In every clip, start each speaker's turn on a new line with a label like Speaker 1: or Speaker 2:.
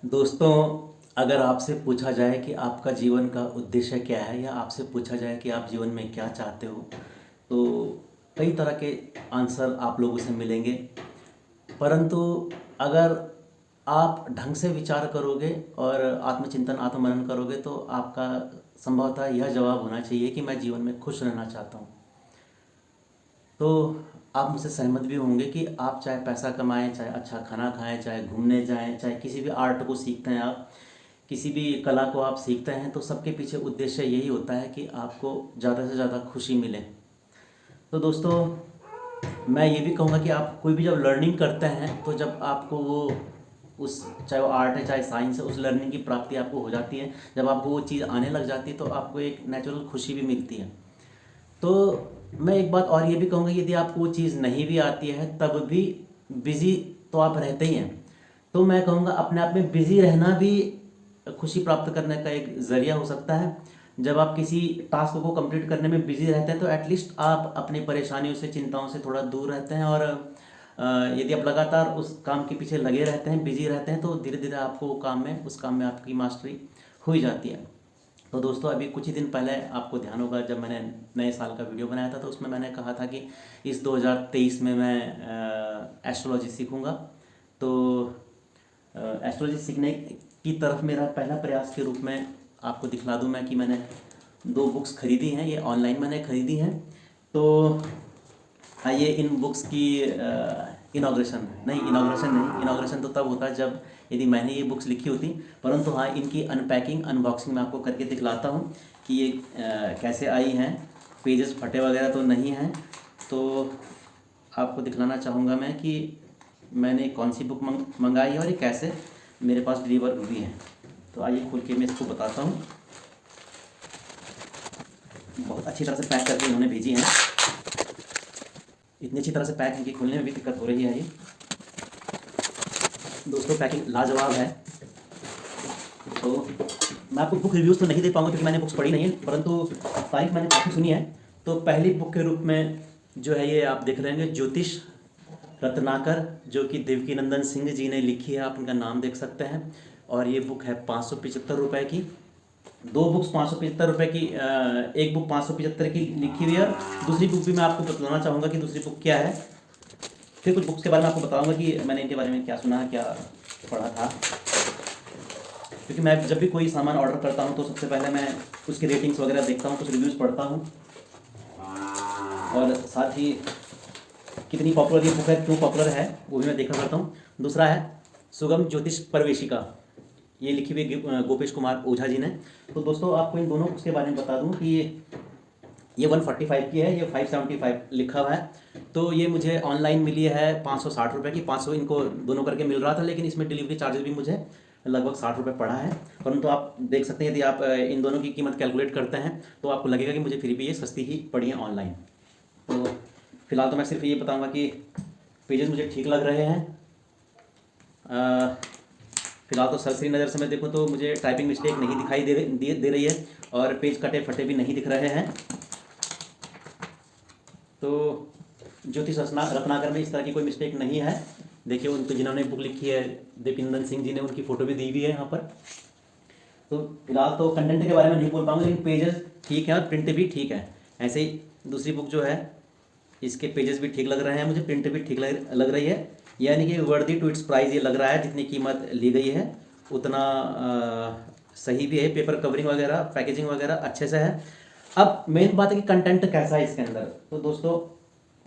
Speaker 1: दोस्तों, अगर आपसे पूछा जाए कि आपका जीवन का उद्देश्य क्या है या आपसे पूछा जाए कि आप जीवन में क्या चाहते हो, तो कई तरह के आंसर आप लोगों से मिलेंगे। परंतु अगर आप ढंग से विचार करोगे और आत्मचिंतन आत्ममनन करोगे तो आपका संभवतः यह जवाब होना चाहिए कि मैं जीवन में खुश रहना चाहता हूँ। तो आप मुझसे सहमत भी होंगे कि आप चाहे पैसा कमाएं, चाहे अच्छा खाना खाएं, चाहे घूमने जाएं, चाहे किसी भी आर्ट को सीखते हैं, आप किसी भी कला को आप सीखते हैं, तो सबके पीछे उद्देश्य यही होता है कि आपको ज़्यादा से ज़्यादा खुशी मिले। तो दोस्तों, मैं ये भी कहूँगा कि आप कोई भी जब लर्निंग करते हैं तो जब आपको वो उस चाहे वो आर्ट है चाहे साइंस है, उस लर्निंग की प्राप्ति आपको हो जाती है, जब आपको वो चीज़ आने लग जाती है तो आपको एक नेचुरल खुशी भी मिलती है। तो मैं एक बात और ये भी कहूँगा, यदि आपको वो चीज़ नहीं भी आती है तब भी बिज़ी तो आप रहते ही हैं। तो मैं कहूँगा अपने आप में बिज़ी रहना भी खुशी प्राप्त करने का एक ज़रिया हो सकता है। जब आप किसी टास्क को कंप्लीट करने में बिज़ी रहते हैं तो एटलीस्ट आप अपनी परेशानियों से चिंताओं से थोड़ा दूर रहते हैं। और यदि आप लगातार उस काम के पीछे लगे रहते हैं, बिज़ी रहते हैं, तो धीरे धीरे आपको वो काम में उस काम में आपकी मास्टरी हो ही जाती है। तो दोस्तों, अभी कुछ ही दिन पहले आपको ध्यान होगा जब मैंने नए साल का वीडियो बनाया था तो उसमें मैंने कहा था कि इस 2023 में मैं एस्ट्रोलॉजी सीखूंगा। तो एस्ट्रोलॉजी सीखने की तरफ मेरा पहला प्रयास के रूप में आपको दिखला दूं मैं कि मैंने 2 बुक्स खरीदी हैं। ये ऑनलाइन मैंने खरीदी हैं। तो आइए इन बुक्स की इनाग्रेशन तो तब होता है जब यदि मैंने ये बुक्स लिखी होती। परंतु हाँ, इनकी अनपैकिंग अनबॉक्सिंग मैं आपको करके दिखलाता हूँ कि ये कैसे आई हैं। पेजेस फटे वगैरह तो नहीं हैं। तो आपको दिखलाना चाहूँगा मैं कि मैंने कौन सी बुक मंगाई है और ये कैसे मेरे पास डिलीवर हुई है। तो आइए खोल के मैं इसको बताता हूँ। बहुत अच्छी तरह से पैक करके इन्होंने भेजी हैं। इतनी अच्छी तरह से पैक है कि खोलने में भी दिक्कत हो रही है। ये दोस्तों, पैकिंग लाजवाब है। तो मैं आपको बुक रिव्यूज़ तो नहीं दे पाऊंगा क्योंकि मैंने बुक्स पढ़ी नहीं है, परंतु तारीफ मैंने काफ़ी सुनी है। तो पहली बुक के रूप में जो है ये आप देख रहे हैं, ज्योतिष रत्नाकर, जो कि देवकीनंदन सिंह जी ने लिखी है। आप उनका नाम देख सकते हैं। और ये बुक है 575 रुपये की। 2 बुक्स 575 रुपये की, एक बुक 575 की लिखी हुई है। दूसरी बुक भी मैं आपको बतलाना चाहूँगा कि दूसरी बुक क्या है। फिर कुछ बुक्स के बारे में आपको बताऊँगा कि मैंने इनके बारे में क्या सुना है, क्या पढ़ा था। क्योंकि मैं जब भी कोई सामान ऑर्डर करता हूँ तो सबसे पहले मैं उसकी रेटिंग्स वगैरह देखता हूँ, कुछ रिव्यूज़ पढ़ता हूँ, और साथ ही कितनी पॉपुलर ये बुक है, क्यों पॉपुलर है, वो भी मैं देखा करता हूँ। दूसरा है सुगम ज्योतिष प्रवेशिका, ये लिखी हुई गोपेश कुमार ओझा जी ने। तो दोस्तों, आपको इन दोनों बुक्स के बारे में बता दूं कि ये 145 की है, ये 575 लिखा हुआ है। तो ये मुझे ऑनलाइन मिली है 560 रुपये की। 500 इनको दोनों करके मिल रहा था, लेकिन इसमें डिलीवरी चार्जेस भी मुझे लगभग 60 रुपये पड़ा है। परंतु आप देख सकते हैं, यदि आप इन दोनों की कीमत कैलकुलेट करते हैं तो आपको लगेगा कि मुझे फिर भी ये सस्ती ही पड़ी है ऑनलाइन। तो फिलहाल तो मैं सिर्फ ये बताऊँगा कि पेजेस मुझे ठीक लग रहे हैं। फिलहाल तो सरसरी नज़र से मैं देखूँ तो मुझे टाइपिंग मिस्टेक नहीं दिखाई दे रही है, और पेज कटे फटे भी नहीं दिख रहे हैं। तो ज्योतिष रत्नाकर में इस तरह की कोई मिस्टेक नहीं है। देखिए, उनको जिन्होंने बुक लिखी है देवकीनंदन सिंह जी ने, उनकी फ़ोटो भी दी हुई है यहाँ पर। तो फिलहाल तो कंटेंट के बारे में नहीं बोल पाऊँगा, लेकिन पेजेस ठीक है और प्रिंट भी ठीक है। ऐसे ही दूसरी बुक जो है, इसके पेजेस भी ठीक लग रहे हैं मुझे, प्रिंट भी ठीक लग रही है। यानी कि वर्दी टू इट्स प्राइस ये लग रहा है। जितनी कीमत ली गई है उतना सही भी है। पेपर कवरिंग वगैरह, पैकेजिंग वगैरह अच्छे से है। अब मेन बात है कि कंटेंट कैसा है इसके अंदर। तो दोस्तों,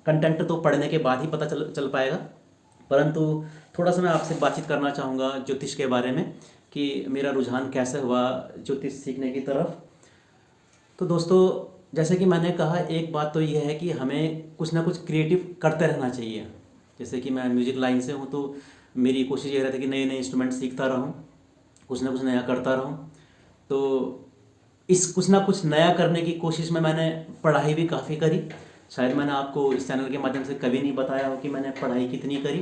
Speaker 1: कंटेंट तो पढ़ने के बाद ही पता चल पाएगा, परंतु थोड़ा सा मैं आपसे बातचीत करना चाहूँगा ज्योतिष के बारे में कि मेरा रुझान कैसे हुआ ज्योतिष सीखने की तरफ। तो दोस्तों, जैसे कि मैंने कहा, एक बात तो यह है कि हमें कुछ ना कुछ क्रिएटिव करते रहना चाहिए। जैसे कि मैं म्यूज़िक लाइन से हूँ, तो मेरी कोशिश ये रहती है कि नए नए इंस्ट्रूमेंट सीखता रहूँ, कुछ ना कुछ नया करता रहूँ। तो इस कुछ ना कुछ नया करने की कोशिश में मैंने पढ़ाई भी काफ़ी करी। शायद मैंने आपको इस चैनल के माध्यम से कभी नहीं बताया हो कि मैंने पढ़ाई कितनी करी,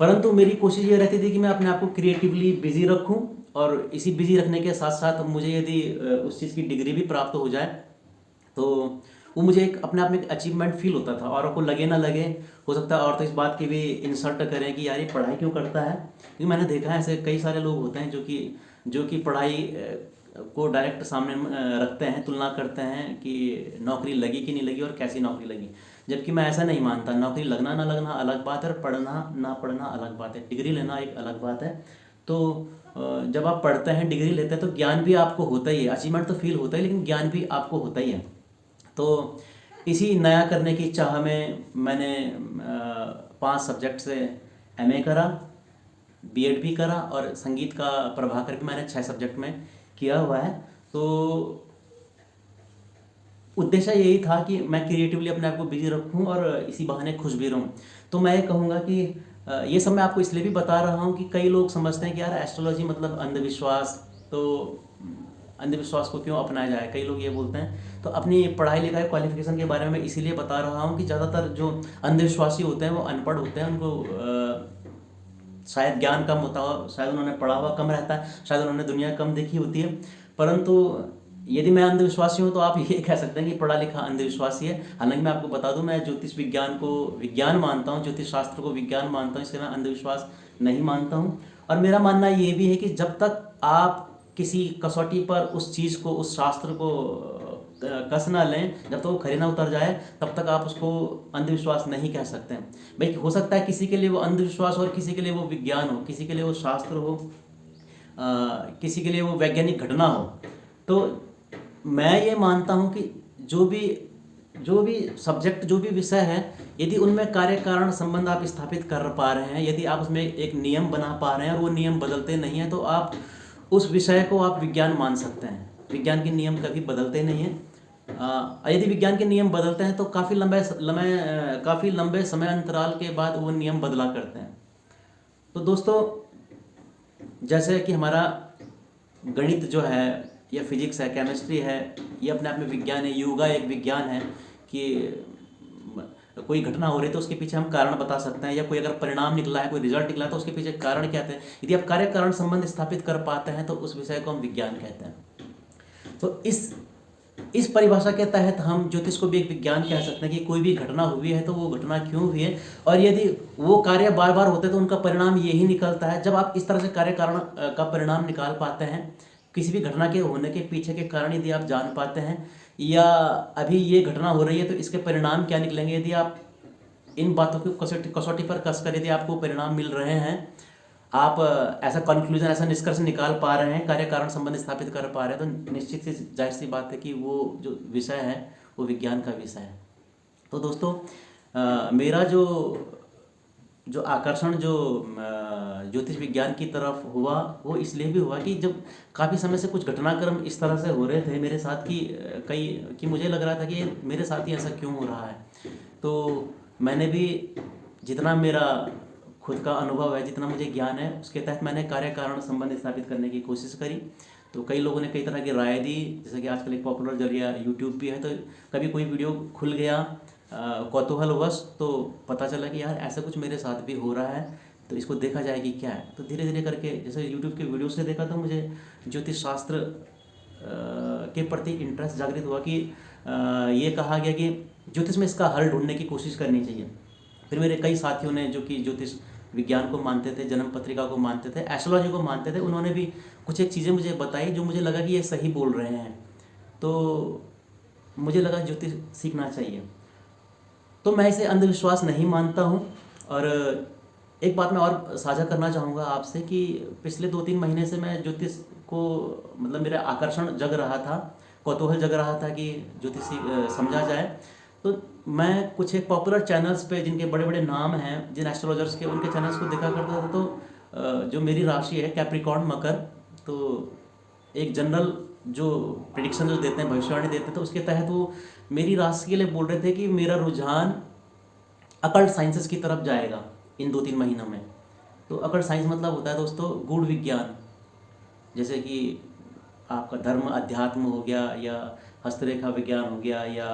Speaker 1: परंतु मेरी कोशिश ये रहती थी कि मैं अपने आप को क्रिएटिवली बिज़ी रखूं, और इसी बिज़ी रखने के साथ साथ मुझे यदि उस चीज़ की डिग्री भी प्राप्त हो जाए तो वो मुझे एक अपने आप में एक अचीवमेंट फील होता था। औरों को लगे ना लगे, हो सकता है और तो इस बात की भी इंसल्ट करें कि यार ये पढ़ाई क्यों करता है, क्योंकि मैंने देखा है ऐसे कई सारे लोग होते हैं जो कि पढ़ाई को डायरेक्ट सामने रखते हैं, तुलना करते हैं कि नौकरी लगी कि नहीं लगी और कैसी नौकरी लगी। जबकि मैं ऐसा नहीं मानता, नौकरी लगना ना लगना अलग बात है और पढ़ना ना पढ़ना अलग बात है, डिग्री लेना एक अलग बात है। तो जब आप पढ़ते हैं, डिग्री लेते हैं, तो ज्ञान भी आपको होता ही है, अचीवमेंट तो फील होता है लेकिन ज्ञान भी आपको होता ही है। तो इसी नया करने की चाह में मैंने 5 सब्जेक्ट से एमए करा, बीएड भी करा और संगीत का प्रभाकर भी मैंने 6 सब्जेक्ट में किया हुआ है। तो उद्देश्य यही था कि मैं क्रिएटिवली अपने आप को बिजी रखूं और इसी बहाने खुश भी रहूं। तो मैं ये कहूँगा कि ये सब मैं आपको इसलिए भी बता रहा हूँ कि कई लोग समझते हैं कि यार एस्ट्रोलॉजी मतलब अंधविश्वास, तो अंधविश्वास को क्यों अपनाया जाए, कई लोग ये बोलते हैं। तो अपनी पढ़ाई लिखाई क्वालिफिकेशन के बारे में इसीलिए बता रहा हूँ कि ज़्यादातर जो अंधविश्वासी होते हैं वो अनपढ़ होते हैं, उनको शायद ज्ञान कम होता हो, शायद उन्होंने पढ़ा हुआ कम रहता है, शायद उन्होंने दुनिया कम देखी होती है। परंतु यदि मैं अंधविश्वासी हूँ तो आप ये कह सकते हैं कि पढ़ा लिखा अंधविश्वासी है। हालांकि मैं आपको बता दूं, मैं ज्योतिष विज्ञान को विज्ञान मानता हूँ, ज्योतिष शास्त्र को विज्ञान मानता हूँ, इसलिए मैं अंधविश्वास नहीं मानता हूँ। और मेरा मानना ये भी है कि जब तक आप किसी कसौटी पर उस चीज़ को, उस शास्त्र को कस ना लें, जब तक वो खरी ना उतर जाए, तब तक आप उसको अंधविश्वास नहीं कह सकते हैं। भाई हो सकता है किसी के लिए वो अंधविश्वास और किसी के लिए वो विज्ञान हो, किसी के लिए वो शास्त्र हो, किसी के लिए वो वैज्ञानिक घटना हो। तो मैं ये मानता हूँ कि जो भी सब्जेक्ट, जो भी विषय है, यदि उनमें कार्य कारण संबंध आप स्थापित कर पा रहे हैं, यदि आप उसमें एक नियम बना पा रहे हैं और वो नियम बदलते नहीं हैं, तो आप उस विषय को आप विज्ञान मान सकते हैं। विज्ञान के नियम कभी बदलते नहीं हैं। यदि विज्ञान के नियम बदलते हैं तो काफ़ी लंबे समय अंतराल के बाद वो नियम बदला करते हैं। तो दोस्तों, जैसे कि हमारा गणित जो है, या फिजिक्स है, केमिस्ट्री है, ये अपने आप में विज्ञान है। योगा एक विज्ञान है कि कोई घटना हो रही है तो उसके पीछे हम कारण बता सकते हैं, या कोई अगर परिणाम निकला है, कोई रिजल्ट निकला है तो उसके पीछे कारण क्या है। यदि आप कार्य कारण संबंध स्थापित कर पाते हैं तो उस विषय को हम विज्ञान कहते हैं। तो इस परिभाषा के तहत हम ज्योतिष को भी एक विज्ञान कह सकते हैं कि कोई भी घटना हुई है तो वो घटना क्यों हुई है, और यदि वो कार्य बार बार होते तो उनका परिणाम यही निकलता है। जब आप इस तरह से कार्य कारण का परिणाम निकाल पाते हैं, किसी भी घटना के होने के पीछे के कारण यदि आप जान पाते हैं, या अभी ये घटना हो रही है तो इसके परिणाम क्या निकलेंगे, यदि आप इन बातों की कसौटी पर कसकर यदि आपको परिणाम मिल रहे हैं, आप ऐसा कंक्लूजन, ऐसा निष्कर्ष निकाल पा रहे हैं, कार्य कारण संबंध स्थापित कर पा रहे हैं, तो निश्चित सी जाहिर सी बात है कि वो जो विषय है वो विज्ञान का विषय है। तो दोस्तों, मेरा जो आकर्षण जो ज्योतिष विज्ञान की तरफ हुआ, वो इसलिए भी हुआ कि जब काफ़ी समय से कुछ घटनाक्रम इस तरह से हो रहे थे मेरे साथ कि मुझे लग रहा था कि मेरे साथ ही ऐसा क्यों हो रहा है। तो मैंने भी जितना मेरा खुद का अनुभव है, जितना मुझे ज्ञान है, उसके तहत मैंने कार्य कारण संबंध स्थापित करने की कोशिश करी। तो कई लोगों ने कई तरह की राय दी, जैसे कि आजकल एक पॉपुलर जरिया यूट्यूब भी है। तो कभी कोई वीडियो खुल गया कौतूहलवश, तो पता चला कि यार ऐसा कुछ मेरे साथ भी हो रहा है, तो इसको देखा जाए कि क्या है। तो धीरे धीरे करके जैसे यूट्यूब के वीडियो से देखा, तो मुझे ज्योतिष शास्त्र के प्रति इंटरेस्ट जागृत हुआ कि ये कहा गया कि ज्योतिष में इसका हल ढूंढने की कोशिश करनी चाहिए। फिर मेरे कई साथियों ने, जो कि ज्योतिष विज्ञान को मानते थे, जन्म पत्रिका को मानते थे, एस्ट्रोलॉजी को मानते थे, उन्होंने भी कुछ एक चीज़ें मुझे बताई जो मुझे लगा कि ये सही बोल रहे हैं। तो मुझे लगा ज्योतिष सीखना चाहिए। तो मैं इसे अंधविश्वास नहीं मानता हूँ। और एक बात मैं और साझा करना चाहूँगा आपसे कि पिछले 2-3 महीने से मैं ज्योतिष को, मतलब मेरा आकर्षण जग रहा था, कौतूहल जग रहा था कि ज्योतिष समझा जाए। तो मैं कुछ एक पॉपुलर चैनल्स पे, जिनके बड़े बड़े नाम हैं, जिन एस्ट्रोलॉजर्स के, उनके चैनल्स को देखा करता था। तो जो मेरी राशि है कैप्रिकॉर्न मकर, तो एक जनरल जो प्रिडिक्शन जो देते हैं, भविष्यवाणी देते हैं, तो उसके तहत वो मेरी राशि के लिए बोल रहे थे कि मेरा रुझान अकल्ट साइंसेस की तरफ जाएगा इन 2-3 महीनों में। तो अकल्ट साइंस मतलब होता है दोस्तों गूढ़ विज्ञान, जैसे कि आपका धर्म अध्यात्म हो गया, या हस्तरेखा विज्ञान हो गया, या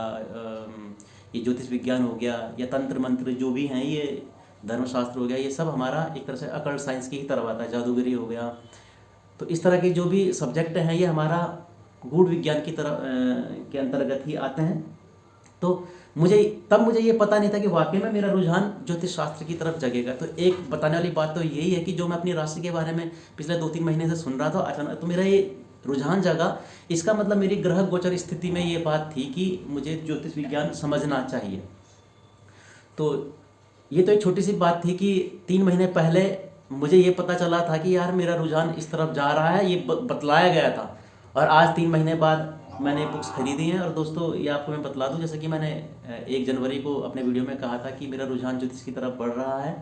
Speaker 1: ये ज्योतिष विज्ञान हो गया, या तंत्र मंत्र जो भी हैं, ये धर्मशास्त्र हो गया, ये सब हमारा एक तरह से अकल्ट साइंस की ही तरफ आता है। जादूगरी हो गया। तो इस तरह के जो भी सब्जेक्ट हैं, ये हमारा गूढ़ विज्ञान की तरफ के अंतर्गत ही आते हैं। तो मुझे ये पता नहीं था कि वाकई में मेरा रुझान ज्योतिष शास्त्र की तरफ जगेगा। तो एक बताने वाली बात तो यही है कि जो मैं अपनी राशि के बारे में पिछले 2-3 महीने से सुन रहा था, अचानक तो मेरा ये रुझान जगा। इसका मतलब मेरी ग्रह गोचर स्थिति में ये बात थी कि मुझे ज्योतिष विज्ञान समझना चाहिए। तो ये तो एक छोटी सी बात थी कि 3 महीने पहले मुझे ये पता चला था कि यार मेरा रुझान इस तरफ जा रहा है, ये बतलाया गया था। और आज 3 महीने बाद मैंने बुक्स खरीदी हैं। और दोस्तों ये आपको मैं बतला दूं, जैसे कि मैंने 1 जनवरी को अपने वीडियो में कहा था कि मेरा रुझान ज्योतिष की तरफ बढ़ रहा है,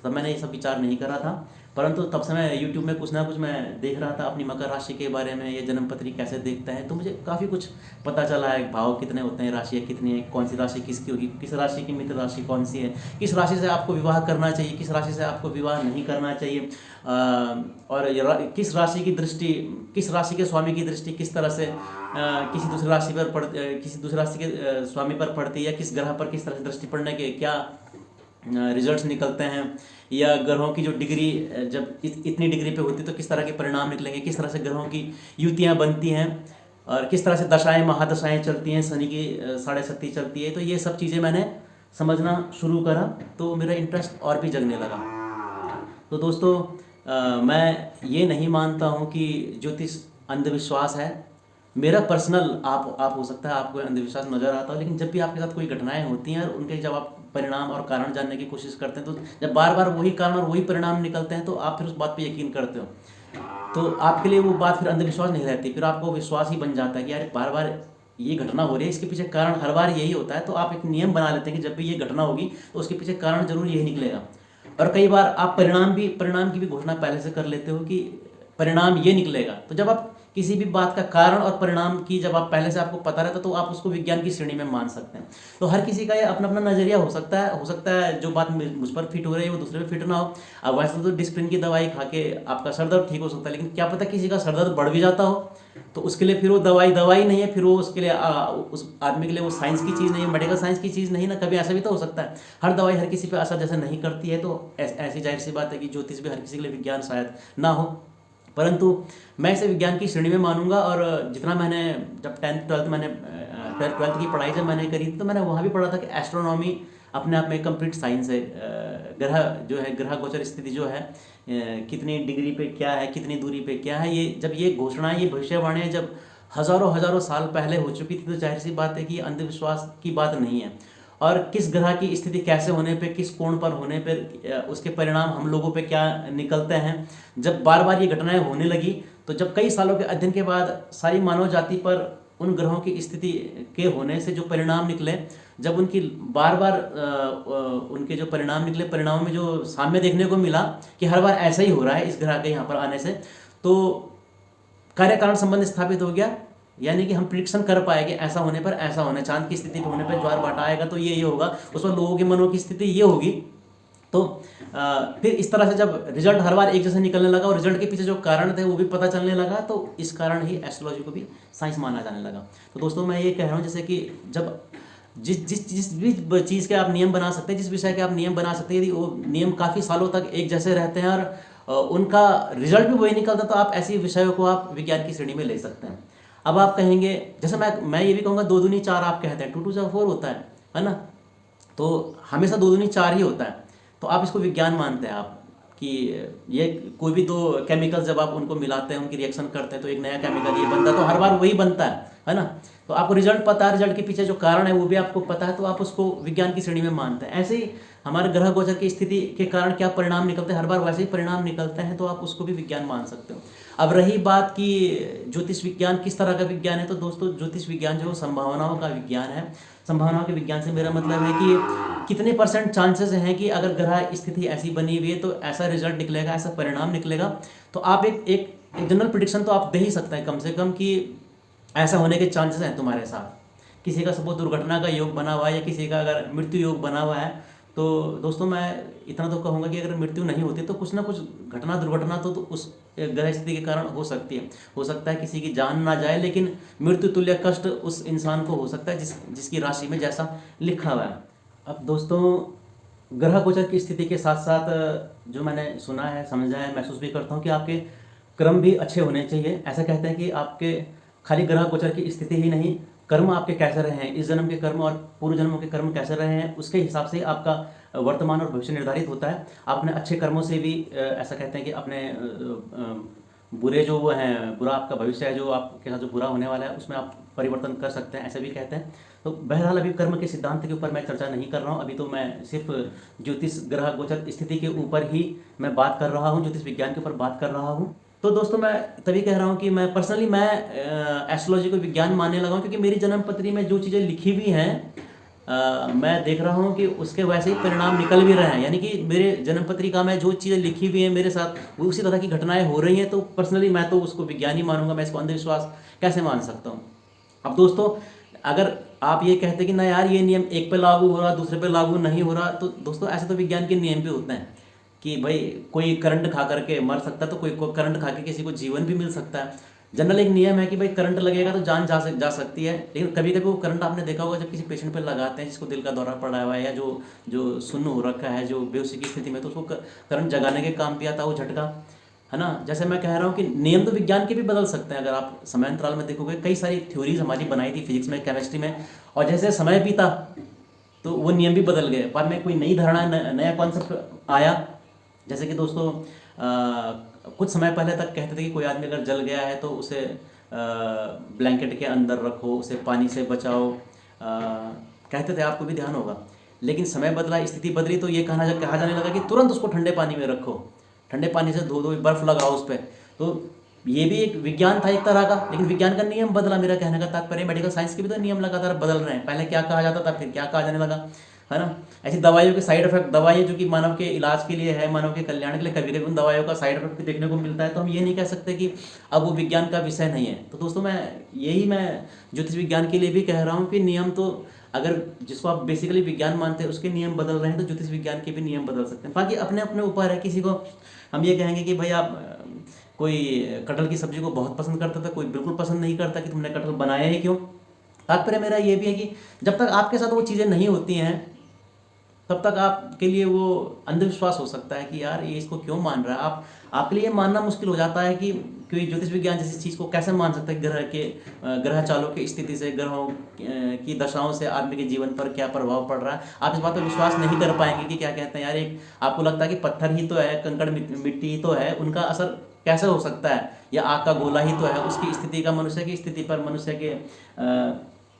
Speaker 1: तब मैंने ये सब विचार नहीं करा था। परंतु तब से मैं यूट्यूब में कुछ ना कुछ मैं देख रहा था अपनी मकर राशि के बारे में, ये जन्मपत्री कैसे देखते हैं, तो मुझे काफ़ी कुछ पता चला है। भाव कितने होते हैं, राशियाँ कितनी है, कौन सी राशि किसकी होगी, किस राशि की मित्र राशि कौन सी है, किस राशि से आपको विवाह करना चाहिए, किस राशि से आपको विवाह नहीं करना चाहिए, और किस राशि की दृष्टि, किस राशि के स्वामी की दृष्टि किस तरह से किसी दूसरी राशि पर किसी दूसरी राशि के स्वामी पर पड़ती है, या किस ग्रह पर किस तरह से दृष्टि पड़ने के क्या रिजल्ट्स निकलते हैं, या ग्रहों की जो डिग्री जब इतनी डिग्री पे होती है तो किस तरह के परिणाम निकलेंगे, किस तरह से ग्रहों की युतियाँ बनती हैं, और किस तरह से दशाएं महादशाएं चलती हैं, शनि की 7.5 चलती है। तो ये सब चीज़ें मैंने समझना शुरू करा, तो मेरा इंटरेस्ट और भी जगने लगा। तो दोस्तों मैं ये नहीं मानता हूँ कि ज्योतिष अंधविश्वास है। मेरा पर्सनल आप हो सकता है आपको अंधविश्वास नज़र आता हो, लेकिन जब भी आपके साथ कोई घटनाएं होती हैं और उनके जब आप परिणाम और कारण जानने की कोशिश करते हैं, तो जब बार बार वही कारण और वही परिणाम निकलते हैं तो आप फिर उस बात पे यकीन करते हो, तो आपके लिए वो बात फिर अंधविश्वास नहीं रहती, फिर आपको विश्वास ही बन जाता है कि यार बार बार ये घटना हो रही है, इसके पीछे कारण हर बार यही होता है। तो आप एक नियम बना लेते हैं कि जब भी ये घटना होगी तो उसके पीछे कारण जरूर यही निकलेगा। और कई बार आप परिणाम की भी घोषणा पहले से कर लेते हो कि परिणाम ये निकलेगा। तो जब आप किसी भी बात का कारण और परिणाम की जब आप पहले से आपको पता रहता तो आप उसको विज्ञान की श्रेणी में मान सकते हैं। तो हर किसी का ये अपना अपना नज़रिया हो सकता है जो बात मुझ पर फिट हो रही है वो दूसरे पे फिट ना हो। अब वैसे तो डिस्प्रिन की दवाई खा के आपका सर दर्द ठीक हो सकता है, लेकिन क्या पता किसी का सर दर्द बढ़ भी जाता हो, तो उसके लिए फिर वो दवाई नहीं है, फिर वो उसके लिए उस आदमी के लिए वो साइंस की चीज़ नहीं है, मेडिकल साइंस की चीज़ नहीं ना। कभी ऐसा भी तो हो सकता है हर दवाई हर किसी पे असर जैसे नहीं करती है, तो ऐसी जाहिर सी बात है कि ज्योतिष भी हर किसी के लिए विज्ञान शायद ना हो। परंतु मैं इसे विज्ञान की श्रेणी में मानूंगा। और जितना मैंने जब 10th 12th की पढ़ाई जब मैंने करी तो मैंने वहाँ भी पढ़ा था कि एस्ट्रोनॉमी अपने आप में कंप्लीट साइंस है। ग्रह गोचर स्थिति जो है कितनी डिग्री पे क्या है, कितनी दूरी पे क्या है, ये जब ये घोषणाएं, ये भविष्यवाणियाँ जब हज़ारों साल पहले हो चुकी थी, तो जाहिर सी बात है कि अंधविश्वास की बात नहीं है। और किस ग्रह की स्थिति कैसे होने पे, किस कोण पर होने पर उसके परिणाम हम लोगों पे क्या निकलते हैं, जब बार बार ये घटनाएं होने लगी, तो जब कई सालों के अध्ययन के बाद सारी मानव जाति पर उन ग्रहों की स्थिति के होने से जो परिणाम निकले, जब उनकी बार बार उनके जो परिणाम निकले, परिणामों में जो साम्य देखने को मिला कि हर बार ऐसा ही हो रहा है इस ग्रह के यहाँ पर आने से, तो कार्य कारण संबंध स्थापित हो गया। यानी कि हम प्रिडिक्शन कर पाए कि ऐसा होने पर ऐसा होना, चांद की स्थिति पे होने पर ज्वार भाटा आएगा तो ये होगा, उसमें लोगों के मनों की स्थिति ये होगी। तो फिर इस तरह से जब रिजल्ट हर बार एक जैसे निकलने लगा और रिजल्ट के पीछे जो कारण थे वो भी पता चलने लगा, तो इस कारण ही एस्ट्रोलॉजी को भी साइंस माना जाने लगा। तो दोस्तों मैं ये कह रहा हूँ जैसे कि जब जिस भी चीज़ के आप नियम बना सकते हैं, जिस विषय के आप नियम बना सकते हैं, यदि वो नियम काफ़ी सालों तक एक जैसे रहते हैं और उनका रिजल्ट भी वही निकलता, तो आप ऐसे विषयों को आप विज्ञान की श्रेणी में ले सकते हैं। अब आप कहेंगे, जैसे मैं ये भी कहूँगा 2 दूनी 4 आप कहते हैं, 2 2 4 होता है ना, तो हमेशा 2 दूनी 4 ही होता है। तो आप इसको विज्ञान मानते हैं आप कि ये कोई भी 2 केमिकल जब आप उनको मिलाते हैं, उनकी रिएक्शन करते हैं तो एक नया केमिकल ये बनता है, तो हर बार वही बनता है ना। तो आपको रिजल्ट पता है, रिजल्ट के पीछे जो कारण है वो भी आपको पता है, तो आप उसको विज्ञान की श्रेणी में मानते हैं। ऐसे ही हमारे ग्रह गोचर की स्थिति के कारण क्या परिणाम निकलते हैं, हर बार वैसे ही परिणाम निकलते हैं, तो आप उसको भी विज्ञान मान सकते हो। अब रही बात कि ज्योतिष विज्ञान किस तरह का विज्ञान है, तो दोस्तों ज्योतिष विज्ञान जो संभावनाओं का विज्ञान है। संभावनाओं के विज्ञान से मेरा मतलब है कि कितने % चांसेस हैं कि अगर ग्रह स्थिति ऐसी बनी हुई है तो ऐसा रिजल्ट निकलेगा, ऐसा परिणाम निकलेगा। तो आप एक जनरल प्रेडिक्शन तो आप दे ही सकते हैं कम से कम कि ऐसा होने के चांसेस हैं तुम्हारे साथ। किसी का सपोज दुर्घटना का योग बना हुआ है या किसी का अगर मृत्यु योग बना हुआ है, तो दोस्तों मैं इतना तो कहूँगा कि अगर मृत्यु नहीं होती तो कुछ ना कुछ घटना दुर्घटना तो उस ग्रह स्थिति के कारण हो सकती है। हो सकता है किसी की जान ना जाए, लेकिन मृत्यु तुल्य कष्ट उस इंसान को हो सकता है जिसकी राशि में जैसा लिखा हुआ है। अब दोस्तों ग्रह गोचर की स्थिति के साथ साथ जो मैंने सुना है, समझा है, महसूस भी करता हूँ कि आपके क्रम भी अच्छे होने चाहिए। ऐसा कहते हैं कि आपके खाली ग्रह गोचर की स्थिति ही नहीं, कर्म आपके कैसे रहे हैं, इस जन्म के कर्म और पूर्व जन्मों के कर्म कैसे रहे हैं, उसके हिसाब से आपका वर्तमान और भविष्य निर्धारित होता है। आप अपने अच्छे कर्मों से भी ऐसा कहते हैं कि अपने बुरे जो वो हैं, बुरा आपका भविष्य है जो आपके साथ जो बुरा होने वाला है उसमें आप परिवर्तन कर सकते हैं, ऐसे भी कहते हैं। तो बहरहाल अभी कर्म के सिद्धांत के ऊपर मैं चर्चा नहीं कर रहा हूँ, अभी तो मैं सिर्फ ज्योतिष ग्रह गोचर स्थिति के ऊपर ही मैं बात कर रहा हूँ, ज्योतिष विज्ञान के ऊपर बात कर रहा हूँ। तो दोस्तों मैं तभी कह रहा हूँ कि मैं पर्सनली एस्ट्रोलॉजी को विज्ञान मानने लगा हूँ, क्योंकि मेरी जन्म पत्री में जो चीज़ें लिखी हुई हैं मैं देख रहा हूँ कि उसके वैसे ही परिणाम निकल भी रहे हैं। यानी कि मेरे जन्म पत्रिका में जो चीज़ें लिखी हुई हैं मेरे साथ वो उसी तरह की घटनाएं हो रही हैं। तो पर्सनली मैं तो उसको विज्ञान ही मानूंगा, मैं इसको अंधविश्वास कैसे मान सकता हूँ। अब दोस्तों अगर आप ये कहते कि ना यार ये नियम एक पे लागू हो रहा दूसरे पे लागू नहीं हो रहा, तो दोस्तों ऐसे तो विज्ञान के नियम भी होते हैं कि भाई कोई करंट खा करके मर सकता है तो कोई करंट खा के किसी को जीवन भी मिल सकता है। जनरल एक नियम है कि भाई करंट लगेगा तो जान जा सकती है, लेकिन कभी कभी वो करंट आपने देखा होगा जब किसी पेशेंट पे लगाते हैं जिसको दिल का दौरा पड़ा हुआ है या जो जो सुन्न हो रखा है, जो बेहोशी की स्थिति में, तो उसको करंट जगाने के काम भी आता है वो झटका, है ना। जैसे मैं कह रहा हूँ कि नियम तो विज्ञान के भी बदल सकते हैं। अगर आप समयांतराल में देखोगे कई सारी थ्योरीज हमारी बनाई थी फिजिक्स में, केमिस्ट्री में, और जैसे समय बीता तो वो नियम भी बदल गए, बाद में कोई नई धारणा नया कॉन्सेप्ट आया। जैसे कि दोस्तों कुछ समय पहले तक कहते थे कि कोई आदमी अगर जल गया है तो उसे ब्लैंकेट के अंदर रखो, उसे पानी से बचाओ, कहते थे, आपको भी ध्यान होगा। लेकिन समय बदला, स्थिति बदली, तो ये कहा जाने लगा कि तुरंत उसको ठंडे पानी में रखो, ठंडे पानी से धो दो, बर्फ लगाओ उस पर। तो ये भी एक विज्ञान था एक तरह का, लेकिन विज्ञान का नियम बदला। मेरा कहने का तात्पर्य मेडिकल साइंस के भी तो नियम लगातार बदल रहे हैं। पहले क्या कहा जाता था, फिर क्या कहा जाने लगा, है ना। ऐसी दवाइयों के साइड इफेक्ट, दवाइयाँ जो कि मानव के इलाज के लिए है, मानव के कल्याण के लिए, कभी कभी उन दवाइयों का साइड इफेक्ट भी देखने को मिलता है। तो हम ये नहीं कह सकते कि अब वो विज्ञान का विषय नहीं है। तो दोस्तों मैं ज्योतिष विज्ञान के लिए भी कह रहा हूँ कि नियम तो अगर जिसको आप बेसिकली विज्ञान मानते हैं उसके नियम बदल रहे हैं तो ज्योतिष विज्ञान के भी नियम बदल सकते हैं। बाकी अपने अपने ऊपर है। किसी को हम ये कहेंगे कि भाई आप कोई कटहल की सब्जी को बहुत पसंद करता था, कोई बिल्कुल पसंद नहीं करता कि तुमने कटहल बनाया ही क्यों। तात्पर्य मेरा ये भी है कि जब तक आपके साथ वो चीज़ें नहीं होती हैं तब तक आपके लिए वो अंधविश्वास हो सकता है कि यार ये इसको क्यों मान रहा है। आपके लिए मानना मुश्किल हो जाता है कि कोई ज्योतिष विज्ञान जैसी चीज़ को कैसे मान सकता है। ग्रह चालों की स्थिति से, ग्रहों की दशाओं से आदमी के जीवन पर क्या प्रभाव पड़ रहा है, आप इस बात पर विश्वास नहीं कर पाएंगे कि क्या कहते हैं यार, एक आपको लगता है कि पत्थर ही तो है, कंकड़ मिट्टी ही तो है, उनका असर कैसे हो सकता है, या आग का गोला ही तो है, उसकी स्थिति का मनुष्य की स्थिति पर, मनुष्य के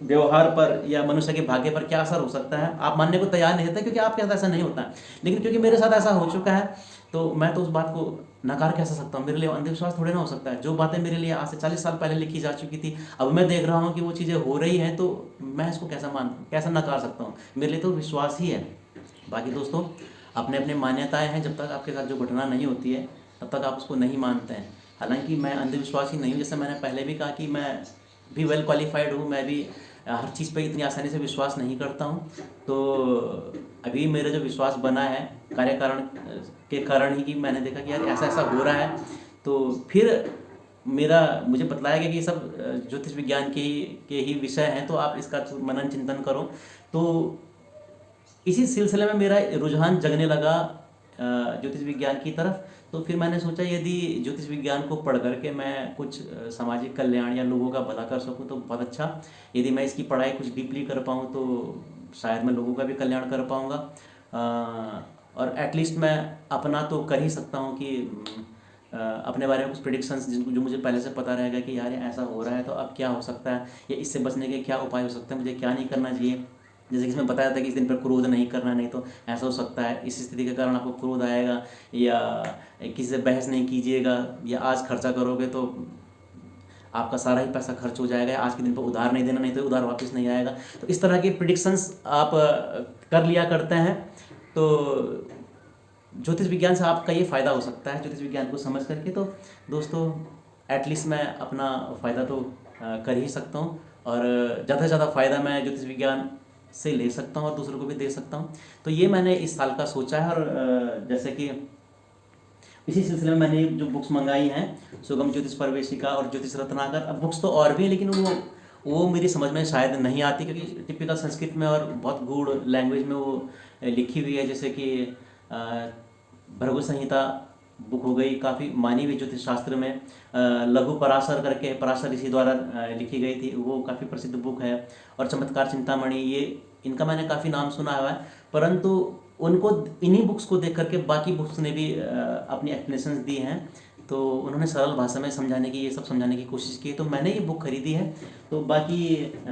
Speaker 1: व्यवहार पर या मनुष्य के भाग्य पर क्या असर हो सकता है। आप मानने को तैयार नहीं रहते क्योंकि आपके साथ ऐसा नहीं होता है। लेकिन क्योंकि मेरे साथ ऐसा हो चुका है तो मैं तो उस बात को नकार कैसे सकता हूँ। मेरे लिए अंधविश्वास थोड़े ना हो सकता है। जो बातें मेरे लिए आज से 40 साल पहले लिखी जा चुकी थी, अब मैं देख रहा हूँ कि वो चीज़ें हो रही हैं, तो मैं इसको कैसा नकार सकता हूँ। मेरे लिए तो विश्वास ही है। बाकी दोस्तों अपने अपने मान्यताएँ हैं। जब तक आपके साथ जो घटना नहीं होती है तब तक आप उसको नहीं मानते हैं। हालांकि मैं अंधविश्वासी नहीं हूँ, जैसे मैंने पहले भी कहा कि मैं भी वेल क्वालिफाइड हूँ, मैं भी हर चीज़ पे इतनी आसानी से विश्वास नहीं करता हूँ। तो अभी मेरा जो विश्वास बना है कार्य कारण के कारण ही कि मैंने देखा कि यार ऐसा ऐसा हो रहा है, तो फिर मुझे बतलाया गया कि ये सब ज्योतिष विज्ञान के ही विषय हैं, तो आप इसका मनन चिंतन करो। तो इसी सिलसिले में मेरा रुझान जगने लगा ज्योतिष विज्ञान की तरफ। तो फिर मैंने सोचा यदि ज्योतिष विज्ञान को पढ़ करके मैं कुछ सामाजिक कल्याण या लोगों का भला कर सकूं तो बहुत अच्छा। यदि मैं इसकी पढ़ाई कुछ डीपली कर पाऊँ तो शायद मैं लोगों का भी कल्याण कर पाऊँगा, और एटलीस्ट मैं अपना तो कर ही सकता हूँ कि अपने बारे में कुछ प्रेडिक्शंस जो मुझे पहले से पता रहेगा कि यार ऐसा हो रहा है तो अब क्या हो सकता है, या इससे बचने के क्या उपाय हो सकते हैं, मुझे क्या नहीं करना चाहिए। जैसे कि इसमें बताया था कि इस दिन पर क्रोध नहीं करना, नहीं तो ऐसा हो सकता है, इस स्थिति के कारण आपको क्रोध आएगा, या किसी से बहस नहीं कीजिएगा, या आज खर्चा करोगे तो आपका सारा ही पैसा खर्च हो जाएगा, आज के दिन पर उधार नहीं देना, नहीं तो उधार वापस नहीं आएगा। तो इस तरह के प्रिडिक्शंस आप कर लिया करते हैं। तो ज्योतिष विज्ञान से आपका ये फ़ायदा हो सकता है, ज्योतिष विज्ञान को समझ करके। तो दोस्तों एटलीस्ट मैं अपना फ़ायदा तो कर ही सकता हूँ, और ज़्यादा से ज़्यादा फ़ायदा मैं ज्योतिष विज्ञान से ले सकता हूँ और दूसरों को भी दे सकता हूँ। तो ये मैंने इस साल का सोचा है। और जैसे कि इसी सिलसिले में मैंने जो बुक्स मंगाई हैं, सुगम ज्योतिष प्रवेशिका और ज्योतिष रत्नाकर। अब बुक्स तो और भी हैं, लेकिन वो मेरी समझ में शायद नहीं आती, क्योंकि टिपिकल संस्कृत में और बहुत गूढ़ लैंग्वेज में वो लिखी हुई है। जैसे कि भृगु संहिता बुक हो गई, काफ़ी मानी हुई ज्योतिष शास्त्र में। लघु पराशर करके पराशर ऋषि द्वारा लिखी गई थी, वो काफ़ी प्रसिद्ध बुक है। और चमत्कार चिंतामणि, ये इनका मैंने काफ़ी नाम सुना हुआ है, परंतु उनको इन्हीं बुक्स को देख करके बाकी बुक्स ने भी अपनी एक्सप्लेनेशंस दी हैं। तो उन्होंने सरल भाषा में समझाने की, ये सब समझाने की कोशिश की, तो मैंने ये बुक खरीदी है। तो बाकी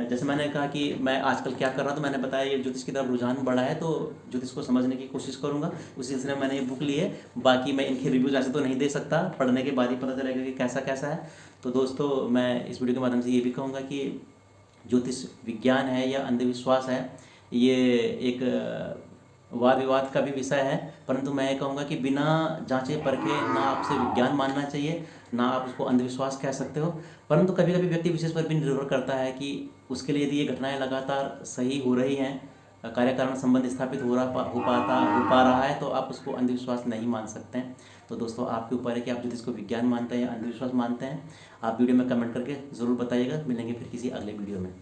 Speaker 1: जैसे मैंने कहा कि मैं आजकल क्या कर रहा हूँ, तो मैंने बताया ये ज्योतिष की तरफ रुझान बढ़ा है, तो ज्योतिष को समझने की कोशिश करूँगा। उसी सिलसिले में मैंने ये बुक ली है। बाकी मैं इनके रिव्यूज़ ऐसे तो नहीं दे सकता, पढ़ने के बाद ही पता चलेगा कि कैसा कैसा है। तो दोस्तों, मैं इस वीडियो के माध्यम से ये भी कहूँगा कि ज्योतिष विज्ञान है या अंधविश्वास है, ये एक वाद विवाद का भी विषय है, परंतु मैं ये कहूँगा कि बिना जांचे परखे ना आपसे विज्ञान मानना चाहिए, ना आप उसको अंधविश्वास कह सकते हो। परंतु कभी कभी व्यक्ति विशेष पर भी निर्भर करता है कि उसके लिए यदि ये घटनाएं लगातार सही हो रही हैं, कार्य कारण संबंध स्थापित हो पा रहा है, तो आप उसको अंधविश्वास नहीं मान सकते हैं। तो दोस्तों, आपके ऊपर है कि आप ज्योतिष को विज्ञान मानते हैं या अंधविश्वास मानते हैं। आप वीडियो में कमेंट करके ज़रूर बताइएगा। मिलेंगे फिर किसी अगले वीडियो में।